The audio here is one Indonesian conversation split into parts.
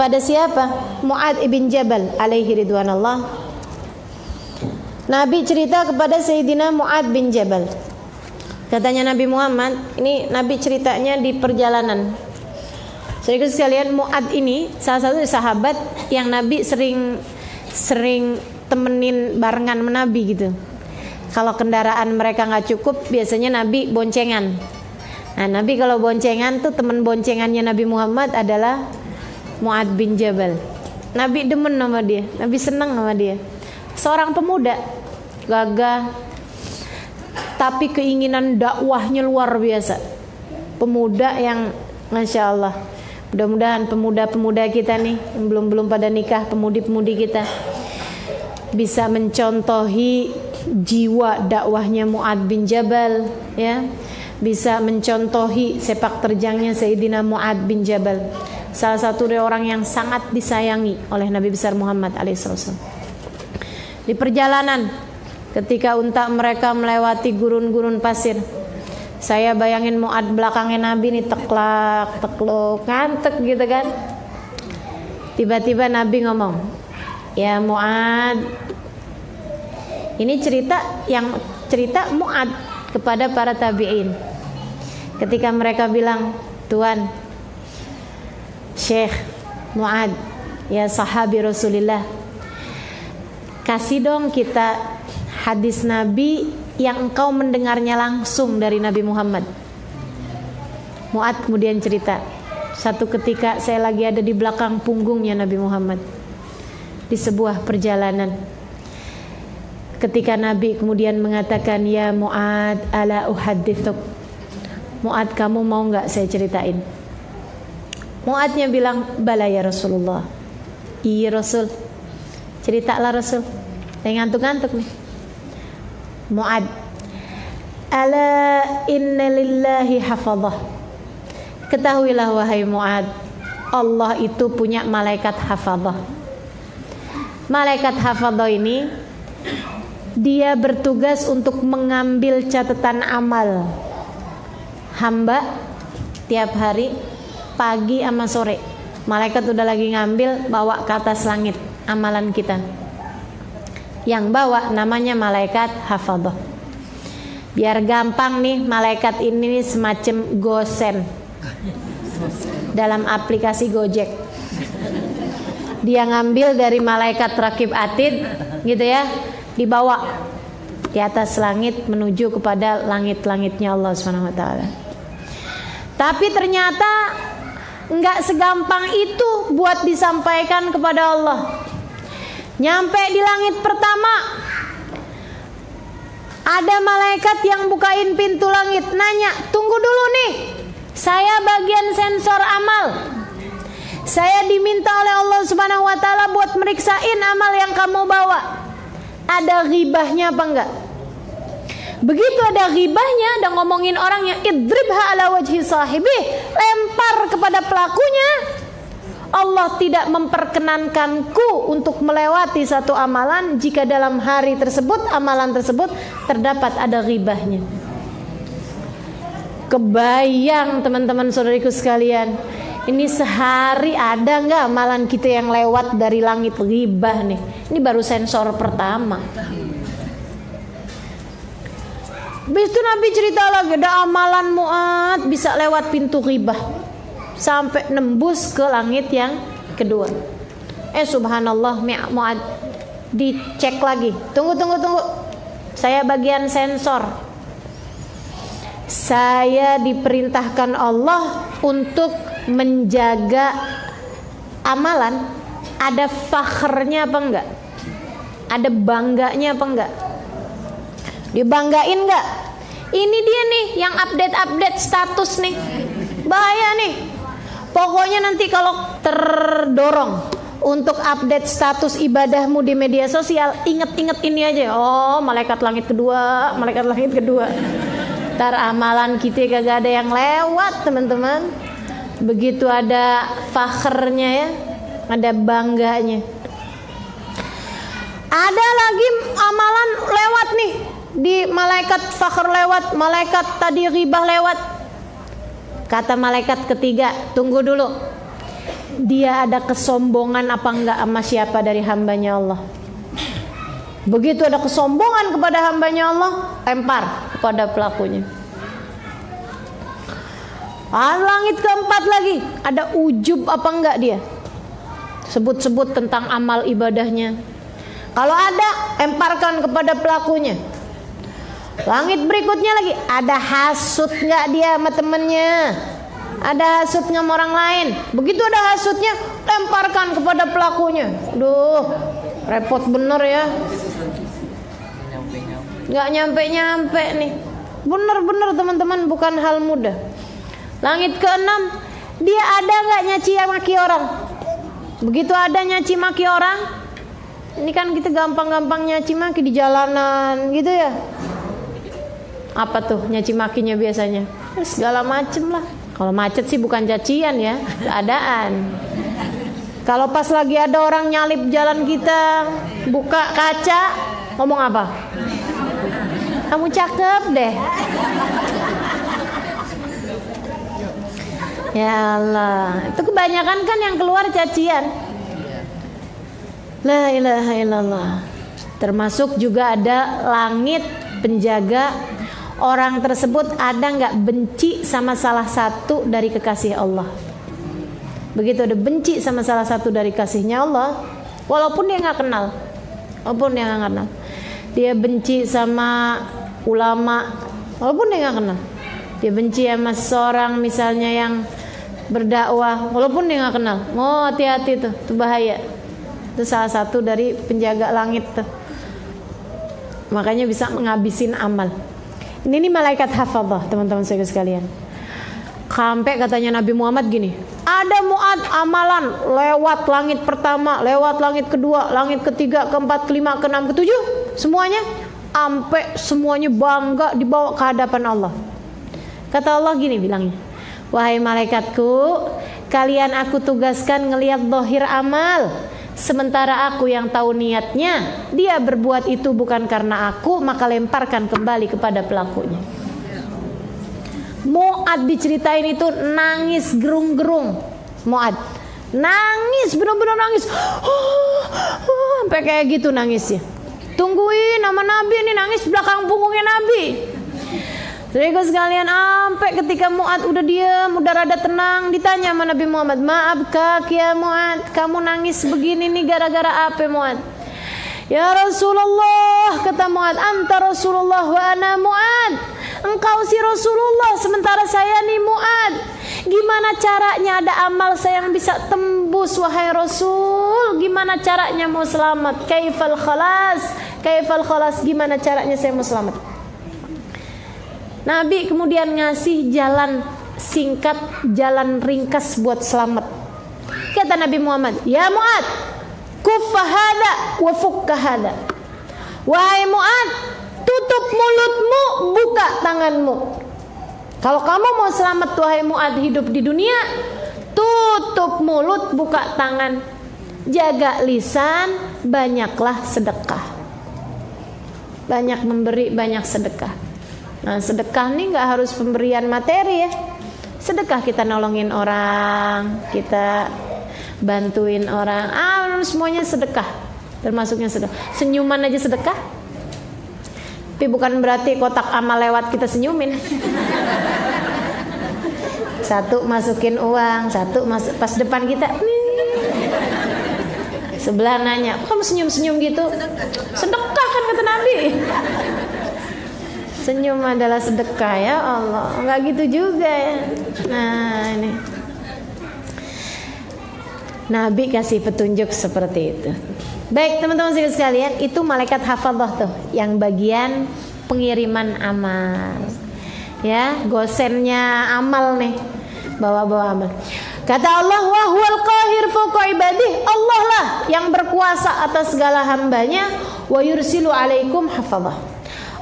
kepada siapa? Mu'ad ibn Jabal alaihi ridwanallah. Nabi cerita kepada Sayyidina Mu'ad bin Jabal. Katanya Nabi Muhammad, ini Nabi ceritanya di perjalanan. Saudara sekalian, Mu'ad ini salah satu sahabat yang Nabi sering temenin barengan sama Nabi gitu. Kalau kendaraan mereka nggak cukup, biasanya Nabi boncengan. Nah, Nabi kalau boncengan tuh teman boncengannya Nabi Muhammad adalah Mu'ad bin Jabal. Nabi demen sama dia, Nabi senang sama dia. Seorang pemuda, gagah, tapi keinginan dakwahnya luar biasa. Pemuda yang Masya Allah. Mudah-mudahan pemuda-pemuda kita nih yang belum pada nikah, pemudi-pemudi kita bisa mencontohi jiwa dakwahnya Mu'ad bin Jabal, ya. Bisa mencontohi sepak terjangnya Sayyidina Mu'ad bin Jabal, salah satu dari orang yang sangat disayangi oleh Nabi besar Muhammad alaihissalam. Di perjalanan ketika unta mereka melewati gurun-gurun pasir, saya bayangin Mu'ad belakangnya Nabi nih, teklak, tekluk, ngantek gitu kan. Tiba-tiba Nabi ngomong, "Ya Mu'ad." Ini cerita Mu'ad kepada para tabi'in. Ketika mereka bilang, "Tuan, Syekh Mu'ad, ya sahabi Rasulullah, kasih dong kita hadis Nabi yang engkau mendengarnya langsung dari Nabi Muhammad." Mu'ad kemudian cerita, "Satu ketika saya lagi ada di belakang punggungnya Nabi Muhammad di sebuah perjalanan. Ketika Nabi kemudian mengatakan, 'Ya Mu'ad, ala uhadditsuk.' Mu'ad, kamu mau enggak saya ceritain?" Mu'adnya bilang, "Bala ya Rasulullah." "Iya Rasul, ceritalah Rasul." Saya ngantuk-ngantuk nih. Mu'ad, "Ala inna lillahi hafadhah." Ketahuilah wahai Mu'ad, Allah itu punya malaikat hafadhah. Malaikat hafadhah ini dia bertugas untuk mengambil catatan amal hamba tiap hari pagi sama sore. Malaikat udah lagi ngambil, bawa ke atas langit amalan kita. Yang bawa namanya malaikat hafadhah. Biar gampang nih, malaikat ini semacam gosen dalam aplikasi Gojek. Dia ngambil dari malaikat rakib atid gitu ya, dibawa di atas langit menuju kepada langit-langitnya Allah Subhanahu wa taala. Tapi ternyata enggak segampang itu buat disampaikan kepada Allah. Nyampe di langit pertama, ada malaikat yang bukain pintu langit, nanya, "Tunggu dulu nih, saya bagian sensor amal. Saya diminta oleh Allah Subhanahu wa taala buat meriksain amal yang kamu bawa. Ada ghibahnya apa enggak?" Begitu ada ghibahnya, ada ngomongin orangnya, idribha ala wajhi sahibih, lempar kepada pelakunya. Allah tidak memperkenankanku untuk melewati satu amalan jika dalam hari tersebut, amalan tersebut terdapat ada ghibahnya. Kebayang teman-teman saudariku sekalian, ini sehari ada nggak amalan kita yang lewat dari langit ghibah nih? Ini baru sensor pertama. Habis itu Nabi cerita lagi, ada amalan Mu'ad bisa lewat pintu ghibah sampai nembus ke langit yang kedua. Subhanallah, Mu'ad dicek lagi. Tunggu. Saya bagian sensor. Saya diperintahkan Allah untuk menjaga amalan. Ada fakhrnya apa enggak? Ada bangganya apa enggak? Dibanggain enggak? Ini dia nih yang update status nih. Bahaya nih. Pokoknya nanti kalau terdorong untuk update status ibadahmu di media sosial, inget-inget ini aja. Oh, malaikat langit kedua. Ntar amalan kita kagak ada yang lewat, teman-teman. Begitu ada fakhrnya ya, ada bangganya. Ada lagi amalan lewat nih, di malaikat fakhr lewat, malaikat tadi ghibah lewat. Kata malaikat ketiga, tunggu dulu. dia ada kesombongan apa enggak sama siapa dari hambanya Allah. Begitu ada kesombongan kepada hambanya Allah, lempar kepada pelakunya. Langit keempat lagi, ada ujub apa enggak dia? Sebut-sebut tentang amal ibadahnya. Kalau ada, lemparkan kepada pelakunya. Langit berikutnya lagi, ada hasut enggak dia sama temennya? Ada hasut sama orang lain. Begitu ada hasutnya, lemparkan kepada pelakunya. Duh, repot bener ya. Nggak nyampe-nyampe nih. Bener-bener teman-teman, bukan hal mudah. Langit keenam, dia ada nggak nyaci maki orang? Begitu ada nyaci maki orang, ini kan kita gampang-gampang nyaci maki di jalanan gitu ya. Apa tuh nyaci makinya biasanya? Segala macem lah. Kalau macet sih bukan cacian ya, keadaan. Kalau pas lagi ada orang nyalip jalan kita, buka kaca, ngomong apa? Kamu cakep deh. Ya Allah, itu kebanyakan kan yang keluar cacian. La ilaha illallah. Termasuk juga ada langit penjaga. Orang tersebut ada nggak benci sama salah satu dari kekasih Allah. Begitu ada benci sama salah satu dari kasihnya Allah, walaupun dia nggak kenal, dia benci sama ulama, walaupun dia nggak kenal. Dia benci sama seorang misalnya yang berdakwah, walaupun dia nggak kenal. Oh, hati-hati tuh, itu bahaya. Itu salah satu dari penjaga langit tuh. Makanya bisa menghabisin amal. Ini malaikat hafadzah, teman-teman saya sekalian. Sampai katanya Nabi Muhammad gini, ada Mu'ad amalan lewat langit pertama, lewat langit kedua, langit ketiga, keempat, kelima, keenam, ketujuh, semuanya sampai semuanya bangga dibawa ke hadapan Allah. Kata Allah gini bilangnya, wahai malaikatku, kalian aku tugaskan ngelihat zahir amal, sementara aku yang tahu niatnya. Dia berbuat itu bukan karena aku, maka lemparkan kembali kepada pelakunya. Mu'ad diceritain itu nangis gerung-gerung. Mu'ad nangis, benar-benar nangis, sampai kayak gitu nangisnya. Tungguin nama Nabi, ini nangis belakang punggungnya Nabi. Saudara sekalian, sampai ketika Mu'ad udah diam, udah rada tenang, ditanya sama Nabi Muhammad, maaf kak ya Mu'ad, kamu nangis begini nih gara-gara apa Mu'ad? Ya Rasulullah, kata Mu'ad, anta Rasulullah wa ana Mu'ad. Engkau si Rasulullah, sementara saya nih Mu'ad. Gimana caranya ada amal saya yang bisa tembus wahai Rasul? Gimana caranya mau selamat? Kaifal khalas, gimana caranya saya mau selamat? Nabi kemudian ngasih jalan singkat, jalan ringkas buat selamat. Kata Nabi Muhammad, ya Mu'ad, kuffa hada wa fukka hada. Wahai Mu'ad, tutup mulutmu, buka tanganmu. Kalau kamu mau selamat wahai Mu'ad hidup di dunia, tutup mulut, buka tangan. Jaga lisan, banyaklah sedekah. Banyak memberi, banyak sedekah. Nah, sedekah nih nggak harus pemberian materi ya. Sedekah kita nolongin orang, kita bantuin orang, semuanya sedekah. Termasuknya sedekah. Senyuman aja sedekah. Tapi bukan berarti kotak amal lewat kita senyumin. Satu masukin uang, satu masuk pas depan kita. Sebelah nanya, kamu senyum-senyum gitu? Sedekah kan kata Nabi. Senyum adalah sedekah, ya Allah. Enggak gitu juga ya. Nah ini Nabi kasih petunjuk seperti itu. Baik teman-teman sekalian, itu malaikat hafadzah tuh, yang bagian pengiriman amal. Ya, gosennya amal nih, bawa-bawa amal. Kata Allah, wa huwal qahir fawqa ibadih. Allah lah yang berkuasa atas segala hambanya. Wa yursilu alaikum hafadzah.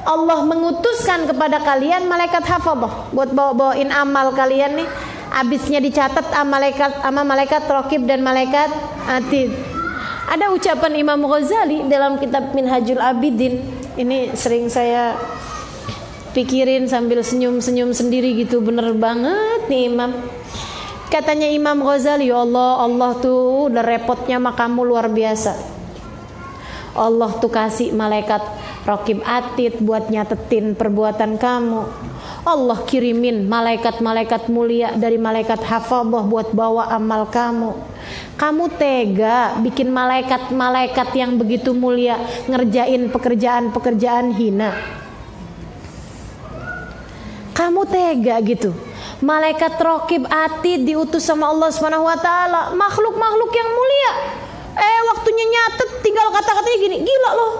Allah mengutuskan kepada kalian malaikat hafadzah buat bawa-bawain amal kalian nih. Abisnya dicatat sama malaikat raqib dan malaikat atid. Ada ucapan Imam Ghazali dalam kitab Minhajul Abidin. Ini sering saya pikirin sambil senyum-senyum sendiri gitu. Bener banget nih Imam. Katanya Imam Ghazali, ya Allah, Allah tuh udah repotnya sama kamu luar biasa. Allah tuh kasih malaikat Raqib Atid buat nyatetin perbuatan kamu. Allah kirimin malaikat-malaikat mulia dari malaikat hafadzah buat bawa amal kamu. Kamu tega bikin malaikat-malaikat yang begitu mulia ngerjain pekerjaan-pekerjaan hina. Kamu tega gitu. Malaikat Raqib Atid diutus sama Allah Subhanahu wa taala, makhluk-makhluk yang mulia. Waktunya nyatet tinggal kata-katanya gini, gila loh.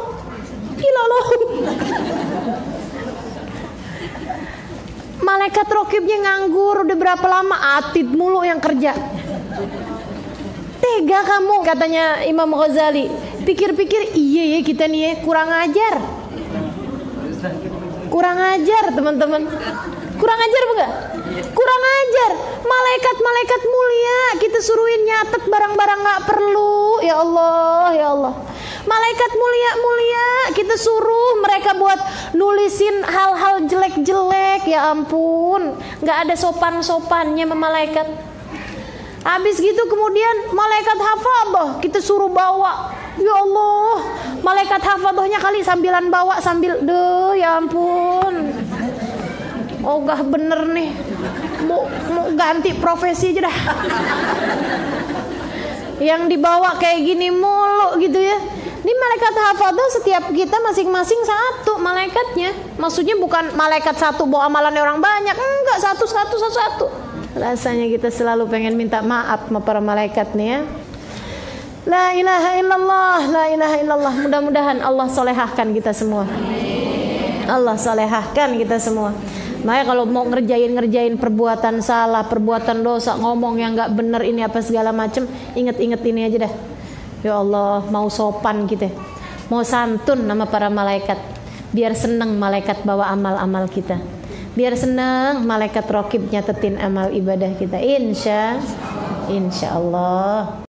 Malaikat Raqibnya nganggur udah berapa lama, Atid mulu yang kerja. Tega kamu, katanya Imam Ghazali. Pikir-pikir, iya ya kita nih ya kurang ajar. Kurang ajar teman-teman. Kurang ajar bukan? Kurang ajar. Malaikat-malaikat mulia kita suruhin nyatet barang-barang gak perlu. Ya Allah, ya Allah. Malaikat mulia-mulia kita suruh mereka buat nulisin hal-hal jelek-jelek. Ya ampun, gak ada sopan-sopannya sama malaikat. Habis gitu kemudian malaikat hafadzah kita suruh bawa. Ya Allah, malaikat hafadzahnya kali sambilan bawa sambil, ya ampun. Ogah bener nih, mau ganti profesi aja dah. Yang dibawa kayak gini mulu gitu ya. Ini malaikat hafadzah setiap kita masing-masing satu malaikatnya. Maksudnya bukan malaikat satu bawa amalannya orang banyak, enggak, satu. Rasanya kita selalu pengen minta maaf sama para malaikat nih ya. La ilaha illallah, la ilaha illallah. Mudah-mudahan Allah solehahkan kita semua. Allah solehahkan kita semua. Makanya kalau mau ngerjain perbuatan salah, perbuatan dosa, ngomong yang nggak bener ini apa segala macem, inget-inget ini aja dah. Ya Allah, mau sopan kita, mau santun nama para malaikat, biar seneng malaikat bawa amal-amal kita, biar seneng malaikat Raqib nyatetin amal ibadah kita. Insya Allah.